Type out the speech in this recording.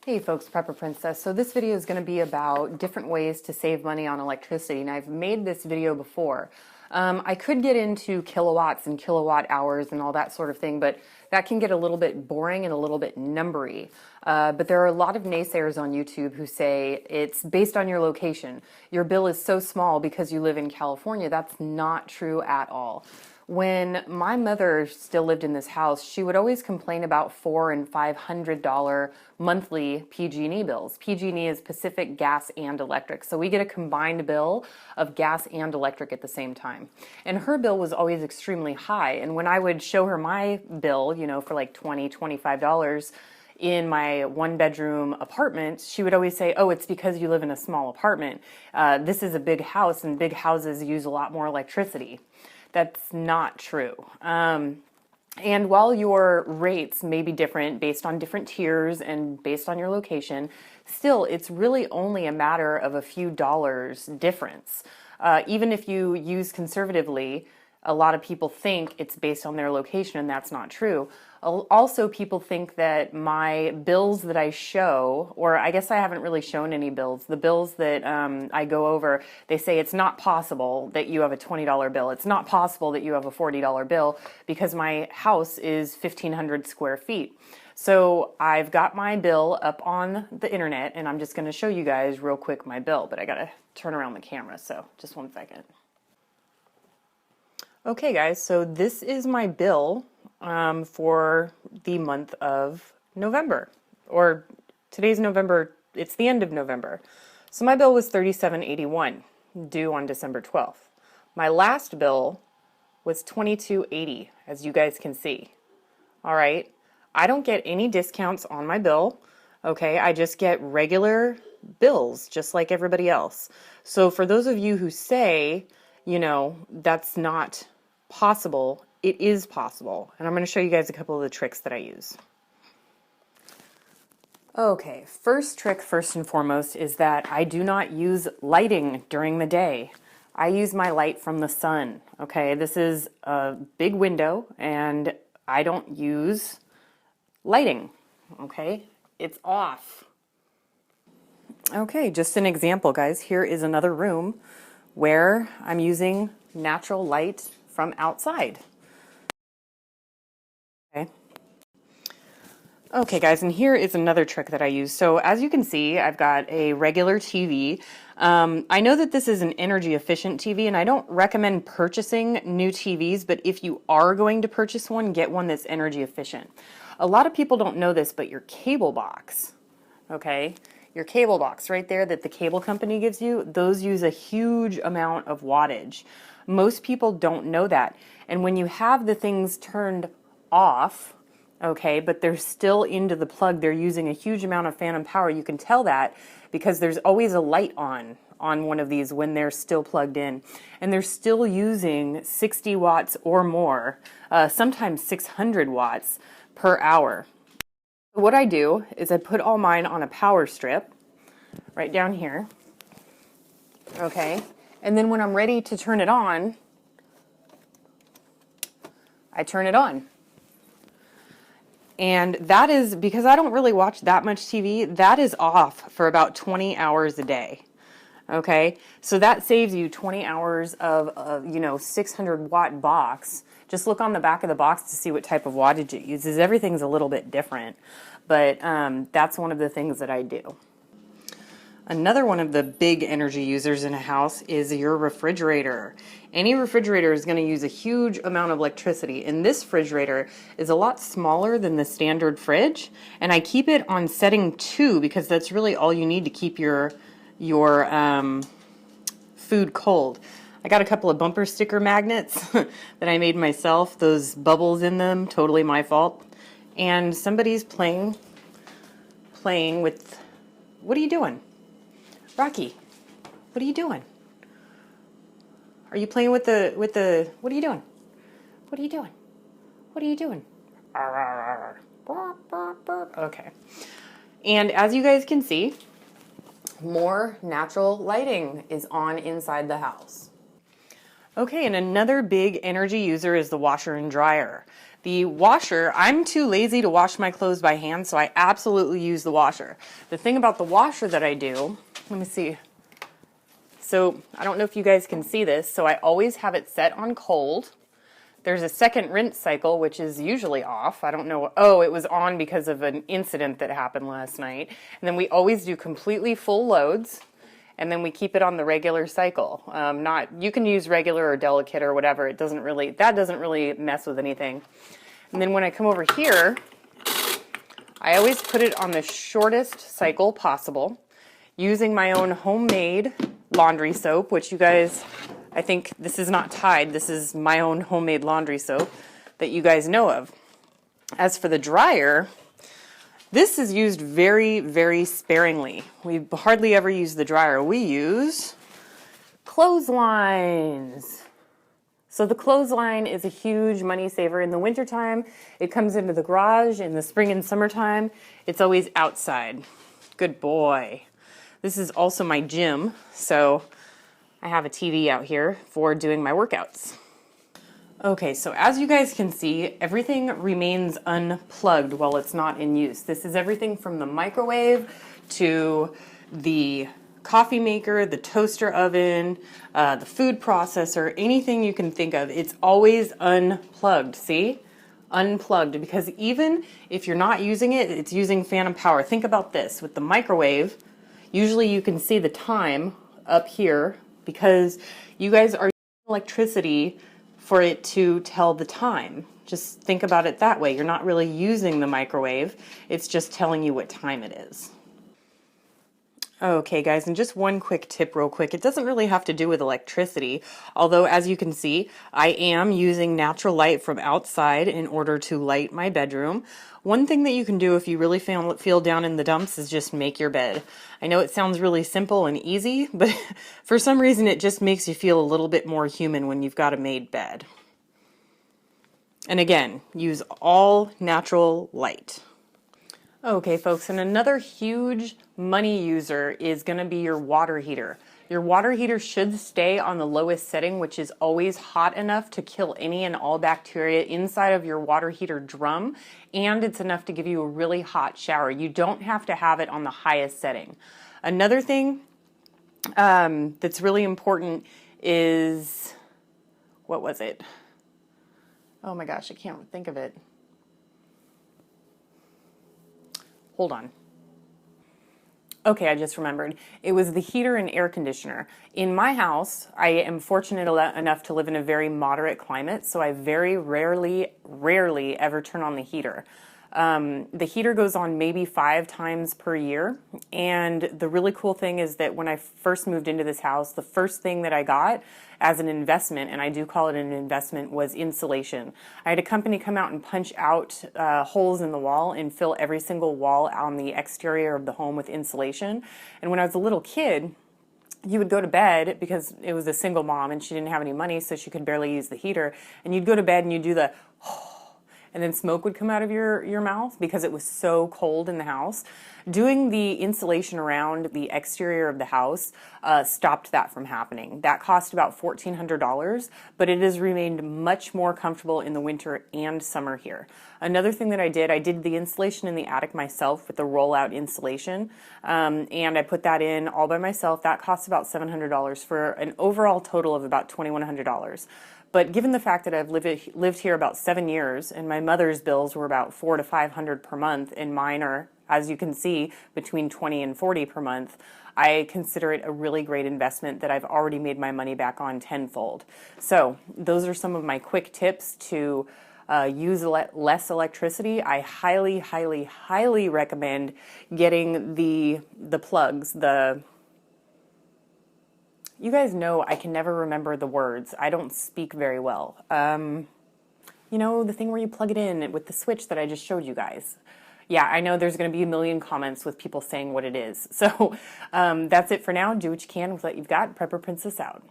Hey folks, Prepper Princess. So this video is going to be about different ways to save money on electricity, and I've made this video before. I could get into kilowatts and kilowatt hours and all that sort of thing, but that can get a little bit boring and a little bit numbery. But there are a lot of naysayers on YouTube who say it's based on your location. Your bill is so small because you live in California. That's not true at all. When my mother still lived in this house, she would always complain about $400 and $500 monthly PG&E bills. PG&E is Pacific Gas and Electric. So we get a combined bill of gas and electric at the same time. And her bill was always extremely high. And when I would show her my bill, for like $20, $25 in my one-bedroom apartment, she would always say, oh, it's because you live in a small apartment. This is a big house, and big houses use a lot more electricity. That's not true. And while your rates may be different based on different tiers and based on your location, still it's really only a matter of a few dollars difference. Even if you use conservatively, a lot of people think it's based on their location, and that's not true. Also, people think that my bills that I show, or I guess I haven't really shown any bills, the bills that I go over, they say it's not possible that you have a $20 bill. It's not possible that you have a $40 bill because my house is 1,500 square feet. So I've got my bill up on the internet, and I'm just going to show you guys real quick my bill, but I got to turn around the camera, so just 1 second. Okay guys, so this is my bill for the month of November, or today's November, it's the end of November. So my bill was $37.81 due on December 12th. My last bill was $22.80, as you guys can see. All right, I don't get any discounts on my bill. Okay, I just get regular bills just like everybody else. So for those of you who say, that's not possible, it is possible. And I'm going to show you guys a couple of the tricks that I use. Okay, first trick, first and foremost, is that I do not use lighting during the day. I use my light from the sun. Okay, this is a big window and I don't use lighting. Okay, it's off. Okay, just an example, guys. Here is another room where I'm using natural light from outside. Okay guys, and here is another trick that I use. So as you can see, I've got a regular TV. I know that this is an energy efficient TV, and I don't recommend purchasing new TVs, but if you are going to purchase one, get one that's energy efficient. A lot of people don't know this, but your cable box, okay, your cable box right there that the cable company gives you, those use a huge amount of wattage. Most people don't know that. And when you have the things turned off, okay, but they're still into the plug, they're using a huge amount of phantom power. You can tell that because there's always a light on one of these when they're still plugged in. And they're still using 60 watts or more, sometimes 600 watts per hour. What I do is I put all mine on a power strip right down here, okay? And then when I'm ready to turn it on, I turn it on. And that is, because I don't really watch that much TV, that is off for about 20 hours a day. Okay, so that saves you 20 hours of a 600 watt box. Just look on the back of the box to see what type of wattage it uses. Everything's a little bit different, but that's one of the things that I do. Another one of the big energy users in a house is your refrigerator. Any refrigerator is going to use a huge amount of electricity, and this refrigerator is a lot smaller than the standard fridge, and I keep it on setting 2 because that's really all you need to keep your food cold. I got a couple of bumper sticker magnets that I made myself. Those bubbles in them, totally my fault. And somebody's playing with, what are you doing? Rocky, what are you doing? Are you playing with the, what are you doing? What are you doing? What are you doing? Okay. And as you guys can see, more natural lighting is on inside the house. Okay, and another big energy user is the washer and dryer. The washer, I'm too lazy to wash my clothes by hand, so I absolutely use the washer. The thing about the washer that I do, let me see. So I don't know if you guys can see this, so I always have it set on cold. There's a second rinse cycle, which is usually off. I don't know. Oh, it was on because of an incident that happened last night. And then we always do completely full loads, and then we keep it on the regular cycle. You can use regular or delicate or whatever. That doesn't really mess with anything. And then when I come over here, I always put it on the shortest cycle possible, using my own homemade laundry soap, which you guys, I think this is not Tide, this is my own homemade laundry soap that you guys know of. As for the dryer, this is used very, very sparingly. We hardly ever use the dryer. We use clotheslines. So the clothesline is a huge money saver. In the wintertime, it comes into the garage. In the spring and summertime, it's always outside. Good boy. This is also my gym, so I have a TV out here for doing my workouts. Okay, so as you guys can see, everything remains unplugged while it's not in use. This is everything from the microwave to the coffee maker, the toaster oven, the food processor, anything you can think of. It's always unplugged, see? Unplugged, because even if you're not using it, it's using phantom power. Think about this. With the microwave, usually you can see the time up here because you guys are using electricity for it to tell the time. Just think about it that way. You're not really using the microwave. It's just telling you what time it is. Okay guys, and just one quick tip real quick. It doesn't really have to do with electricity, although as you can see, I am using natural light from outside in order to light my bedroom. One thing that you can do if you really feel down in the dumps is just make your bed. I know it sounds really simple and easy, but for some reason it just makes you feel a little bit more human when you've got a made bed. And again, use all natural light. Okay folks, and another huge money user is going to be your water heater. Your water heater should stay on the lowest setting, which is always hot enough to kill any and all bacteria inside of your water heater drum, and it's enough to give you a really hot shower. You don't have to have it on the highest setting. Another thing that's really important is, what was it? Oh my gosh, I can't think of it. Hold on. Okay, I just remembered. It was the heater and air conditioner. In my house, I am fortunate enough to live in a very moderate climate, so I very rarely ever turn on the heater. The heater goes on maybe 5 times per year, and the really cool thing is that when I first moved into this house, the first thing that I got as an investment, and I do call it an investment, was insulation. I had a company come out and punch out holes in the wall and fill every single wall on the exterior of the home with insulation. And when I was a little kid, you would go to bed, because it was a single mom and she didn't have any money, so she could barely use the heater, and you'd go to bed and you'd do the and then smoke would come out of your mouth because it was so cold in the house. Doing the insulation around the exterior of the house stopped that from happening. That cost about $1,400, but it has remained much more comfortable in the winter and summer here. Another thing that I did the insulation in the attic myself with the rollout insulation, and I put that in all by myself. That cost about $700 for an overall total of about $2,100. But given the fact that I've lived here about 7 years, and my mother's bills were about $400 to $500 per month, and mine are, as you can see, between $20 and $40 per month, I consider it a really great investment that I've already made my money back on tenfold. So those are some of my quick tips to use less electricity. I highly, highly, highly recommend getting the plugs, you guys know I can never remember the words. I don't speak very well. You know, the thing where you plug it in with the switch that I just showed you guys. Yeah, I know there's going to be a million comments with people saying what it is. So that's it for now. Do what you can with what you've got. Prepper Princess out.